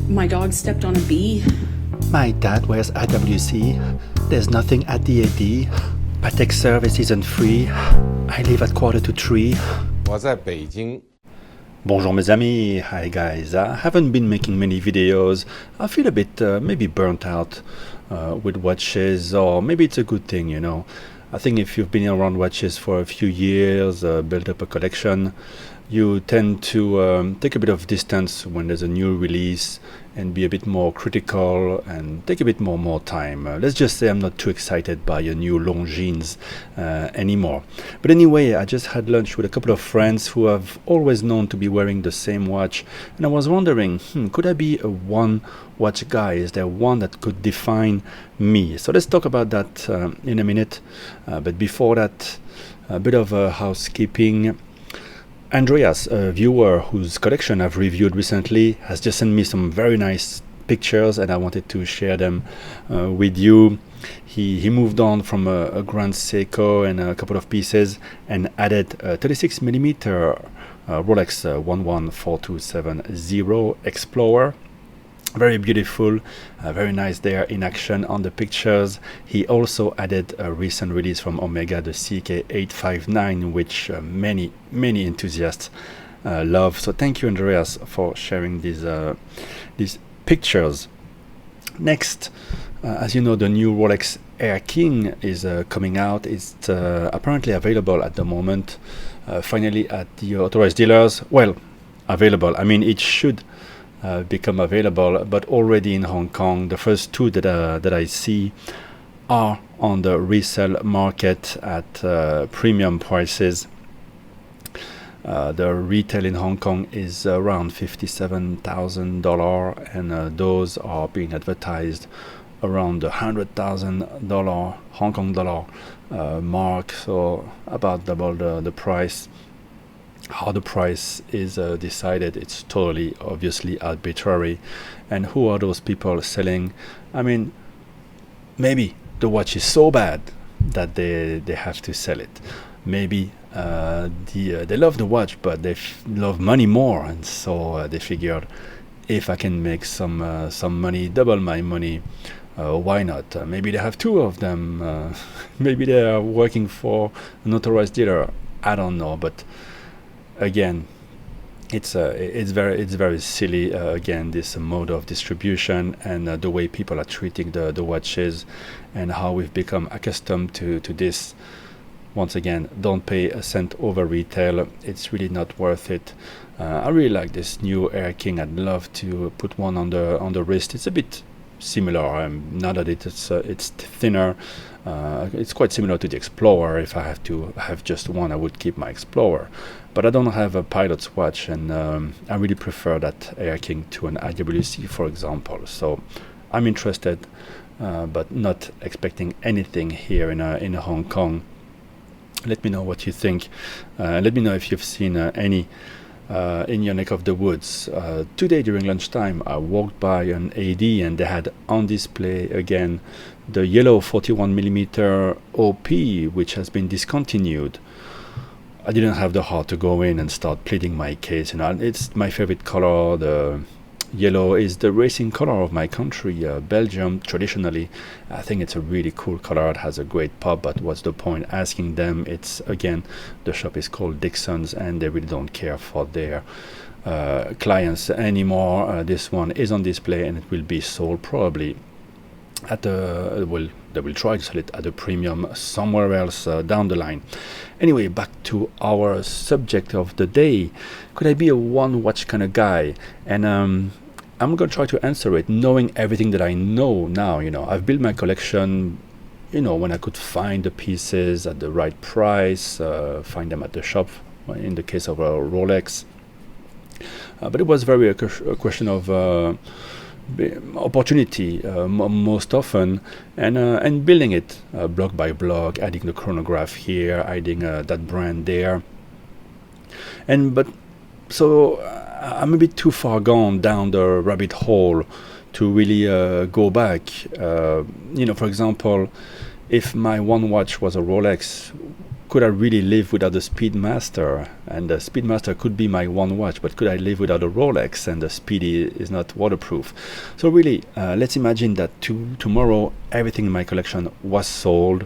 My dog stepped on a bee. My dad wears IWC. There's nothing at DAD. Patek service isn't free. I leave at 2:45. 我在北京。 Bonjour mes amis, hi guys. I haven't been making many videos. I feel a bit maybe burnt out with watches, or maybe it's a good thing, you know. I think if you've been around watches for a few years, built up a collection, you tend to take a bit of distance when there's a new release and be a bit more critical and take a bit more time. Let's just say I'm not too excited by a new Longines anymore. But anyway, I just had lunch with a couple of friends who have always known to be wearing the same watch, and I was wondering, could I be a one watch guy? Is there one that could define me? So let's talk about that in a minute. But before that, a bit of housekeeping. Andreas, a viewer whose collection I've reviewed recently, has just sent me some very nice pictures, and I wanted to share them with you. He moved on from a Grand Seiko and a couple of pieces and added a 36mm Rolex 114270 Explorer. Very beautiful, very nice there in action on the pictures. He also added a recent release from Omega, the CK859, which many enthusiasts love. So thank you, Andreas, for sharing these pictures. Next, as you know, the new Rolex Air-King is coming out. It's apparently available at the moment, finally at the authorized dealers. Well, available. I mean, it should become available, but already in Hong Kong. The first two that I see are on the resale market at premium prices. The retail in Hong Kong is around $57,000, and those are being advertised around the $100,000 Hong Kong dollar mark, so about double the price. How the price is decided, it's totally obviously arbitrary. And who are those people selling? I mean, maybe the watch is so bad that they have to sell it. Maybe they love the watch, but they love money more, and so they figured, if I can make some money, double my money, why not? Maybe they have two of them. Maybe they are working for an authorized dealer. I don't know, but again, it's very silly. Again, this mode of distribution and the way people are treating the watches, and how we've become accustomed to this. Once again, don't pay a cent over retail. It's really not worth it. I really like this new Air-King. I'd love to put one on the wrist. It's a bit similar. Now that it's thinner. It's quite similar to the Explorer. If I have to have just one, I would keep my Explorer. But I don't have a pilot's watch, and I really prefer that Air-King to an IWC, for example. So I'm interested, but not expecting anything here in Hong Kong. Let me know what you think. Let me know if you've seen any in your neck of the woods. Today during lunchtime, I walked by an AD, and they had on display again the yellow 41mm OP, which has been discontinued. I didn't have the heart to go in and start pleading my case. You know, it's my favorite color. The yellow is the racing color of my country, Belgium. Traditionally, I think it's a really cool color. It has a great pop, but what's the point asking them? It's, again, the shop is called Dixon's, and they really don't care for their clients anymore. This one is on display, and it will be sold probably at they will try to sell it at a premium somewhere else down the line. Anyway, back to our subject of the day. Could I be a one watch kind of guy? And I'm going to try to answer it knowing everything that I know now. You know, I've built my collection, you know, when I could find the pieces at the right price, find them at the shop, in the case of a Rolex. But it was very a question of opportunity most often, and building it block by block, adding the chronograph here, adding that brand there, but so I'm a bit too far gone down the rabbit hole to really go back. You know, for example, if my one watch was a Rolex, could I really live without the Speedmaster? And the Speedmaster could be my one watch, but could I live without a Rolex? And the Speedy is not waterproof. So really, let's imagine that tomorrow everything in my collection was sold,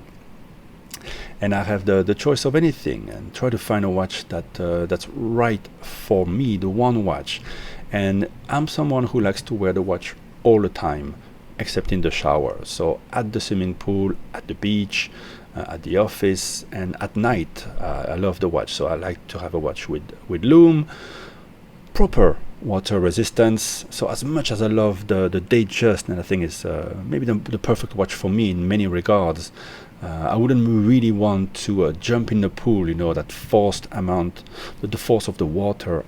and I have the choice of anything, and try to find a watch that's right for me, the one watch. And I'm someone who likes to wear the watch all the time, except in the shower. So at the swimming pool, at the beach, at the office, and at night, I love the watch. So I like to have a watch with lume, proper water resistance. So as much as I love the Datejust, and I think it's maybe the perfect watch for me in many regards, I wouldn't really want to jump in the pool, that forced amount, the force of the water.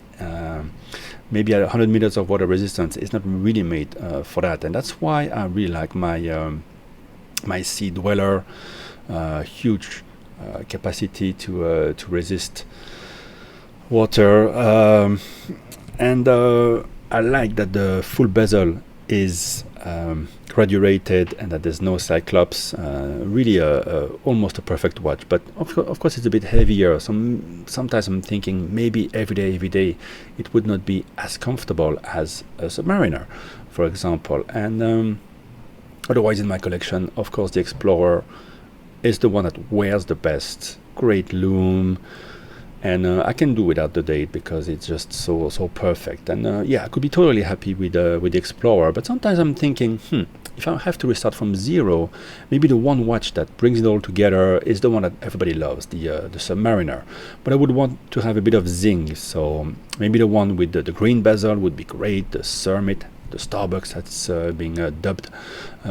Maybe at 100 meters of water resistance is not really made for that. And that's why I really like my Sea Dweller, huge capacity to resist water. And I like that the full bezel is graduated and that there's no cyclops. Really almost a perfect watch, but of course it's a bit heavier. Sometimes I'm thinking maybe every day it would not be as comfortable as a Submariner, for example. And otherwise in my collection, of course, the Explorer is the one that wears the best. Great lume. And I can do without the date because it's just so perfect. And yeah, I could be totally happy with the Explorer. But sometimes I'm thinking, if I have to restart from zero, maybe the one watch that brings it all together is the one that everybody loves, the Submariner. But I would want to have a bit of zing. So maybe the one with the green bezel would be great. The Summit, the Starbucks that's being dubbed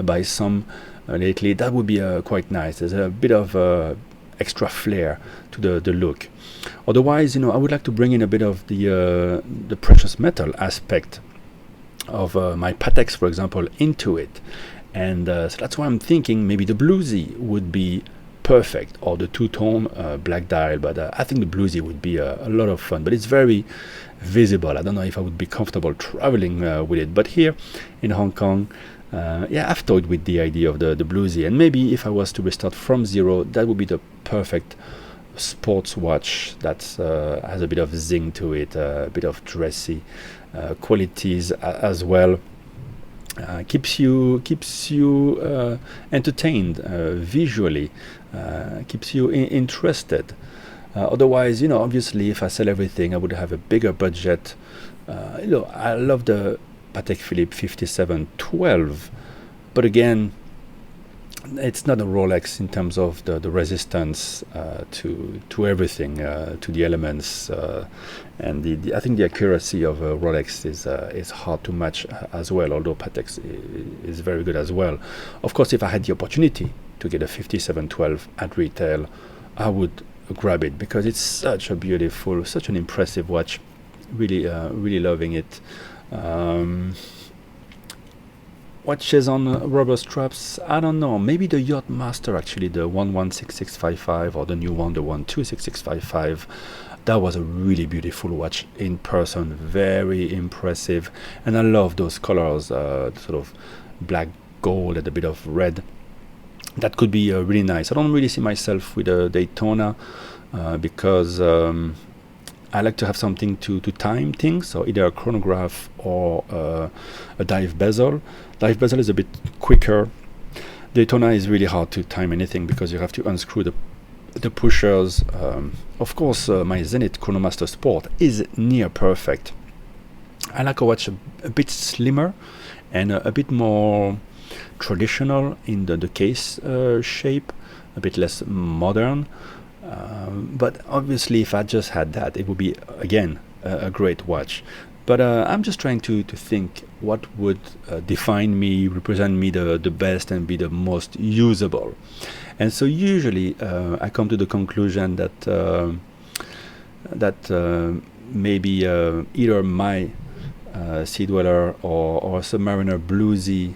by some lately. That would be quite nice. There's a bit of extra flair to the look. Otherwise, I would like to bring in a bit of the precious metal aspect of my Pateks, for example, into it. And so that's why I'm thinking maybe the Bluesy would be perfect, or the two-tone black dial. But I think the Bluesy would be a lot of fun. But it's very visible. I don't know if I would be comfortable traveling with it. But here in Hong Kong, yeah, I've toyed with the idea of the Bluesy. And maybe if I was to restart from zero, that would be the perfect sports watch that has a bit of zing to it, a bit of dressy qualities as well. Keeps you entertained visually, keeps you interested. Otherwise, obviously, if I sell everything, I would have a bigger budget. I love the Patek Philippe 5712, but again, it's not a Rolex in terms of the resistance to everything, to the elements, and I think the accuracy of a Rolex is hard to match as well. Although Patek is very good as well. Of course, if I had the opportunity to get a 5712 at retail, I would grab it because it's such a beautiful, such an impressive watch. Really, really loving it. Watches on rubber straps, I don't know, maybe the Yacht Master, actually, the 116655, or the new one, the 126655. That was a really beautiful watch in person, very impressive. And I love those colors, sort of black gold and a bit of red. That could be really nice. I don't really see myself with a Daytona because I like to have something to time things, so either a chronograph or a dive bezel. Dive bezel is a bit quicker. Daytona is really hard to time anything because you have to unscrew the pushers. Of course, my Zenith Chronomaster Sport is near perfect. I like a watch a bit slimmer and a bit more traditional in the case shape, a bit less modern. But obviously, if I just had that, it would be, again, a great watch. But I'm just trying to think what would define me, represent me the best, and be the most usable. And so usually I come to the conclusion that maybe either my Sea Dweller or Submariner Bluesy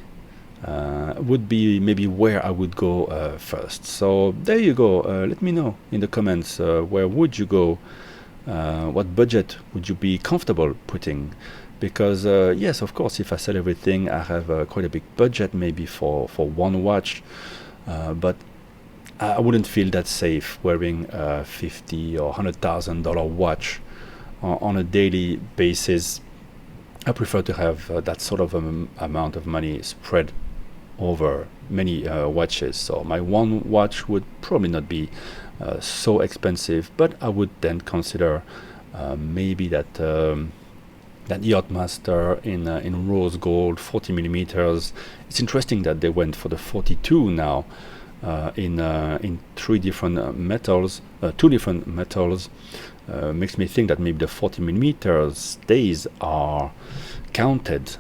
would be maybe where I would go first. So there you go. Let me know in the comments where would you go. What budget would you be comfortable putting? Because yes, of course, if I sell everything, I have quite a big budget maybe for one watch. But I wouldn't feel that safe wearing a $50 or $100,000 watch on a daily basis. I prefer to have that sort of amount of money spread over many watches. So my one watch would probably not be so expensive, but I would then consider maybe that Yacht Master in rose gold, 40 millimeters. It's interesting that they went for the 42 now in three different metals, two different metals. Makes me think that maybe the 40 millimeters days are counted,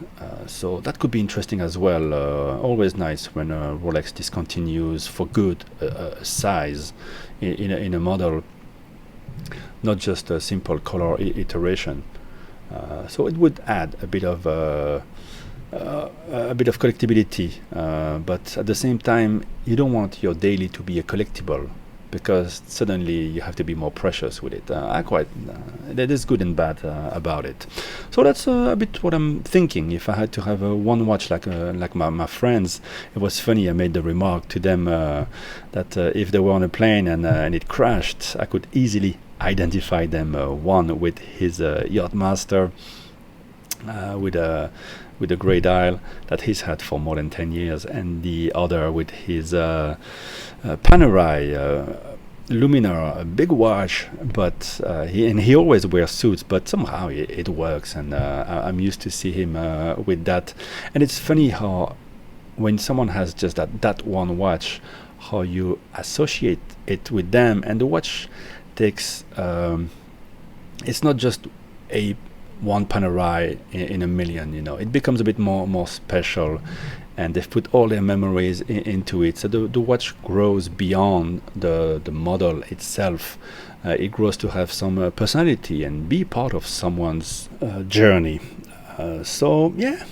so that could be interesting as well. Always nice when Rolex discontinues for good size in a model, not just a simple color iteration. So it would add a bit of collectability, but at the same time, you don't want your daily to be a collectible, because suddenly you have to be more precious with it. That is good and bad about it. So that's a bit what I'm thinking. If I had to have one watch like my friends, it was funny. I made the remark to them that if they were on a plane and it crashed, I could easily identify them. One with his Yacht Master, with a grey dial that he's had for more than 10 years, and the other with his Panerai Luminar, a big watch, but he always wears suits, but somehow it works, and I'm used to see him with that. And it's funny how when someone has just that one watch, how you associate it with them, and the watch takes it's not just a one Panerai in a million, it becomes a bit more special, and they've put all their memories into it. So the watch grows beyond the model itself. It grows to have some personality and be part of someone's journey. So yeah,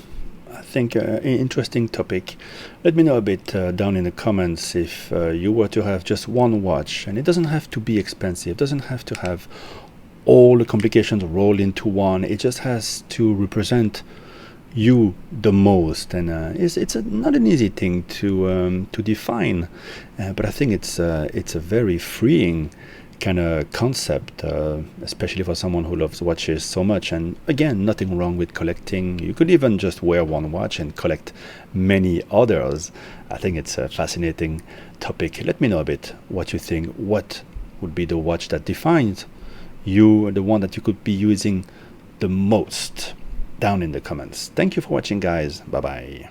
I think interesting topic. Let me know a bit down in the comments if you were to have just one watch, and it doesn't have to be expensive, it doesn't have to have all the complications rolled into one. It just has to represent you the most, and it's not an easy thing to define, but I think it's a very freeing kind of concept, especially for someone who loves watches so much. And again, nothing wrong with collecting. You could even just wear one watch and collect many others. I think it's a fascinating topic. Let me know a bit what you think. What would be the watch that defines you, the one that you could be using the most, down in the comments. Thank you for watching, guys. Bye bye.